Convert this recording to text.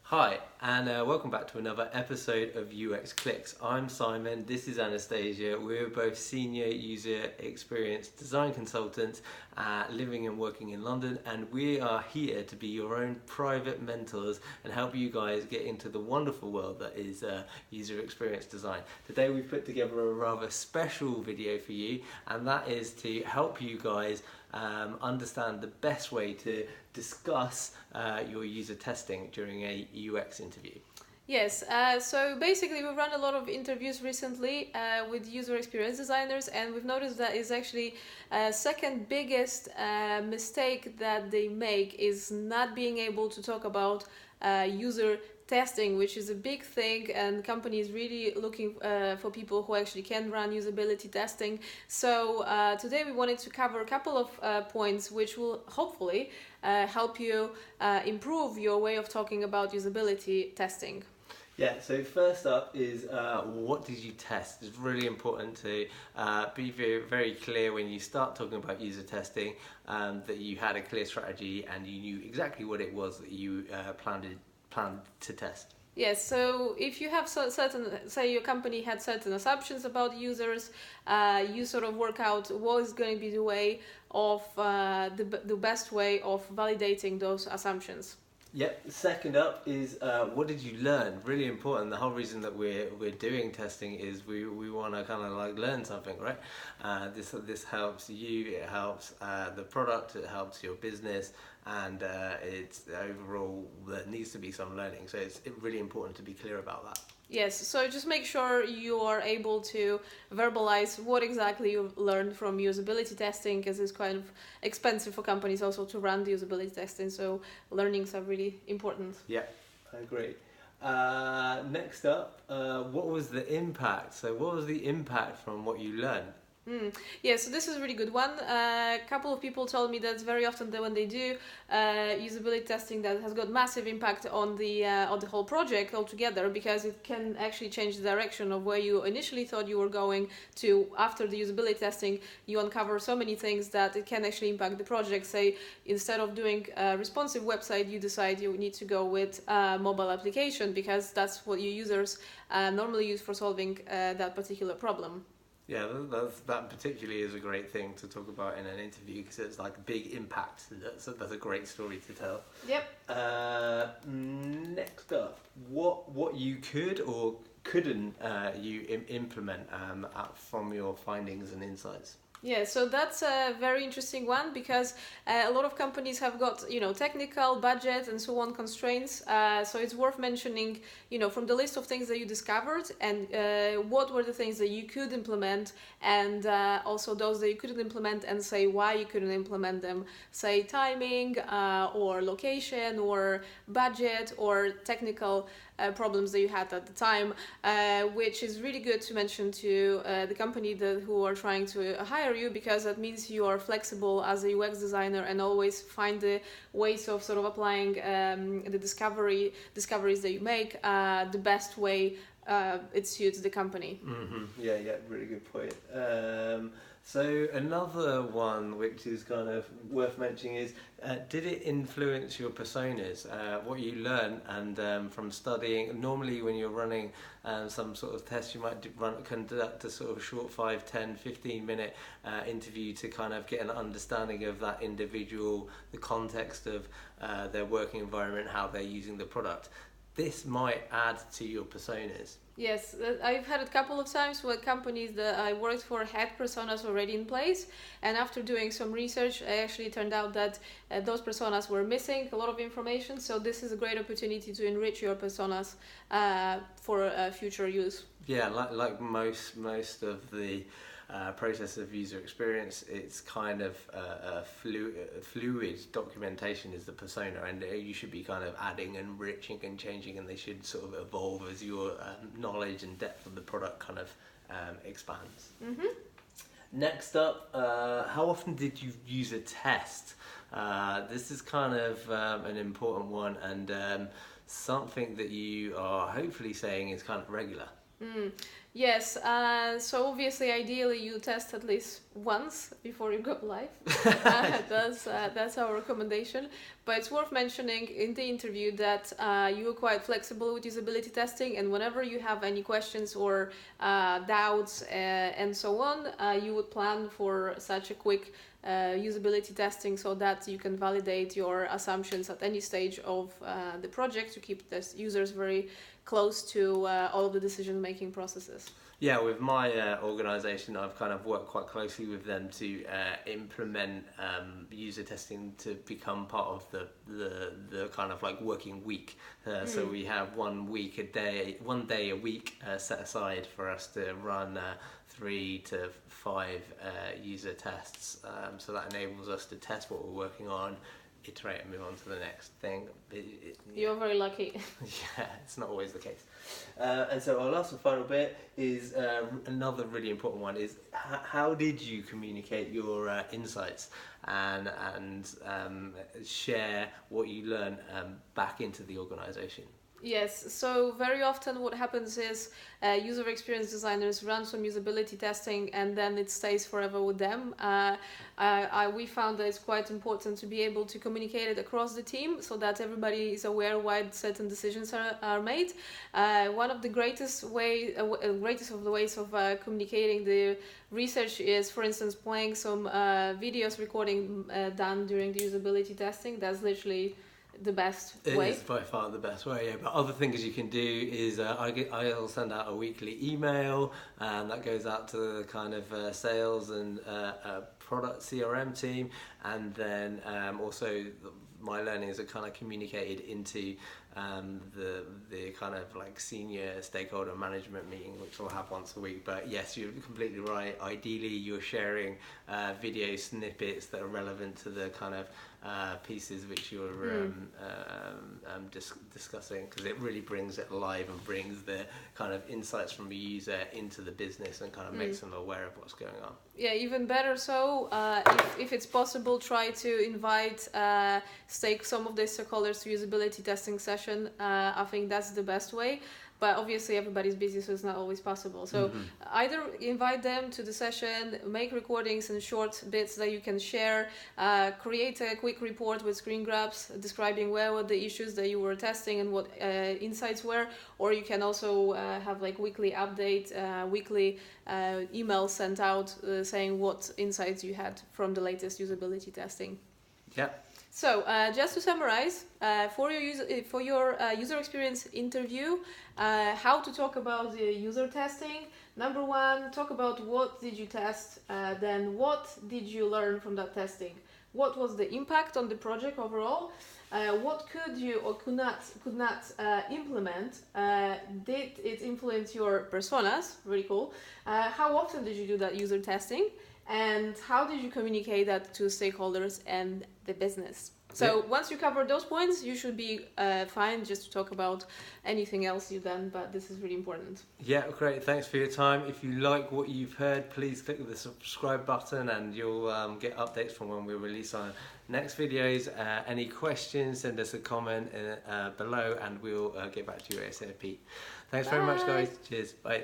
Hi, and welcome back to another episode of UX Clicks. I'm Simon, this is Anastasia. We're both senior user experience design consultants living and working in London, and we are here to be your own private mentors and help you guys get into the wonderful world that is user experience design. Today we've put together a rather special video for you, and that is to help you guys understand the best way to discuss your user testing during a UX interview. Yes, so basically we've run a lot of interviews recently with user experience designers, and we've noticed that is actually second biggest mistake that they make is not being able to talk about user testing, which is a big thing, and companies really looking for people who actually can run usability testing. So today we wanted to cover a couple of points which will hopefully help you improve your way of talking about usability testing. Yeah, so first up is what did you test? It's really important to be very, very clear when you start talking about user testing that you had a clear strategy and you knew exactly what it was that you planned to test. Yes, so if you have certain, say your company had certain assumptions about users, you sort of work out what is going to be the way of the best way of validating those assumptions. Yep. Second up is what did you learn? Really important. The whole reason that we're doing testing is we want to kind of like learn something, right? This helps you. It helps the product. It helps your business, and it's overall there needs to be some learning. So it's really important to be clear about that. Yes, so just make sure you are able to verbalize what exactly you learned from usability testing, because it's kind of expensive for companies also to run the usability testing, so learnings are really important. Yeah, I agree. Next up, what was the impact? So what was the impact from what you learned? Yeah, so this is a really good one. A couple of people told me that very often that when they do usability testing, that has got massive impact on the whole project altogether, because it can actually change the direction of where you initially thought you were going to. After the usability testing, you uncover so many things that it can actually impact the project. Say, instead of doing a responsive website, you decide you need to go with a mobile application, because that's what your users normally use for solving that particular problem. Yeah, that particularly is a great thing to talk about in an interview, because it's like a big impact. That's a great story to tell. Yep. Next up, what you could or couldn't you implement from your findings and insights? Yeah, so that's a very interesting one, because a lot of companies have got, technical, budget and so on constraints. So it's worth mentioning, from the list of things that you discovered, and what were the things that you could implement, and also those that you couldn't implement, and say why you couldn't implement them. Say timing, or location, or budget, or technical problems that you had at the time, which is really good to mention to the company who are trying to hire you, because that means you are flexible as a UX designer and always find the ways of sort of applying the discoveries that you make the best way it suits the company. Mm-hmm. Yeah, really good point. So another one which is kind of worth mentioning is, did it influence your personas? What you learn and from studying, normally when you're running some sort of test, you might conduct a sort of short 5, 10, 15 minute interview to kind of get an understanding of that individual, the context of their working environment, how they're using the product. This might add to your personas. Yes, I've had a couple of times where companies that I worked for had personas already in place, and after doing some research, it actually turned out that those personas were missing a lot of information. So this is a great opportunity to enrich your personas for future use. Yeah, like most of the process of user experience, it's kind of a fluid documentation is the persona, and you should be kind of adding, enriching and changing, and they should sort of evolve as your knowledge and depth of the product kind of expands. Mm-hmm. Next up, how often did you use a test? This is kind of an important one, and something that you are hopefully saying is kind of regular. Yes, so obviously, ideally, you test at least once before you go live. That's our recommendation. But it's worth mentioning in the interview that you are quite flexible with usability testing, and whenever you have any questions or doubts and so on, you would plan for such a quick usability testing so that you can validate your assumptions at any stage of the project to keep the users very close to all of the decision-making processes. Yeah, with my organisation, I've kind of worked quite closely with them to implement user testing to become part of the kind of like working week. So we have 1 day a week set aside for us to run 3 to 5 user tests. So that enables us to test what we're working on, iterate and move on to the next thing. You're very lucky. Yeah, it's not always the case. And so our last and final bit is another really important one is how did you communicate your insights and share what you learned back into the organisation? Yes, so very often what happens is user experience designers run some usability testing and then it stays forever with them. We found that it's quite important to be able to communicate it across the team so that everybody is aware why certain decisions are made. One of the greatest of the ways of communicating the research is, for instance, playing some videos recording done during the usability testing. That's literally the best way. It is by far the best way, yeah. But other things you can do is I'll send out a weekly email and that goes out to the kind of sales and product CRM team, and then also my learnings are kind of communicated into the kind of like senior stakeholder management meeting, which we'll have once a week. But yes, you're completely right. Ideally, you're sharing video snippets that are relevant to the kind of pieces which you're discussing, because it really brings it alive and brings the kind of insights from the user into the business and kind of makes them aware of what's going on. Yeah, even better so, if it's possible, try to invite some of the stakeholders to usability testing session. I think that's the best way. But obviously everybody's busy, so it's not always possible. So either invite them to the session, make recordings and short bits that you can share, create a quick report with screen grabs describing where were the issues that you were testing and what insights were. Or you can also have like weekly update, weekly emails sent out saying what insights you had from the latest usability testing. Yeah. So just to summarize, for your user experience interview, how to talk about the user testing. Number 1, talk about what did you test, then what did you learn from that testing? What was the impact on the project overall? What could you or could not implement? Did it influence your personas? Really cool. How often did you do that user testing? And how did you communicate that to stakeholders and the business? So once you cover those points, you should be fine just to talk about anything else you've done, but this is really important. Yeah, great. Thanks for your time. If you like what you've heard, please click the subscribe button and you'll get updates from when we release our next videos. Any questions, send us a comment below and we'll get back to you ASAP. Thanks very much, guys. Cheers. Bye.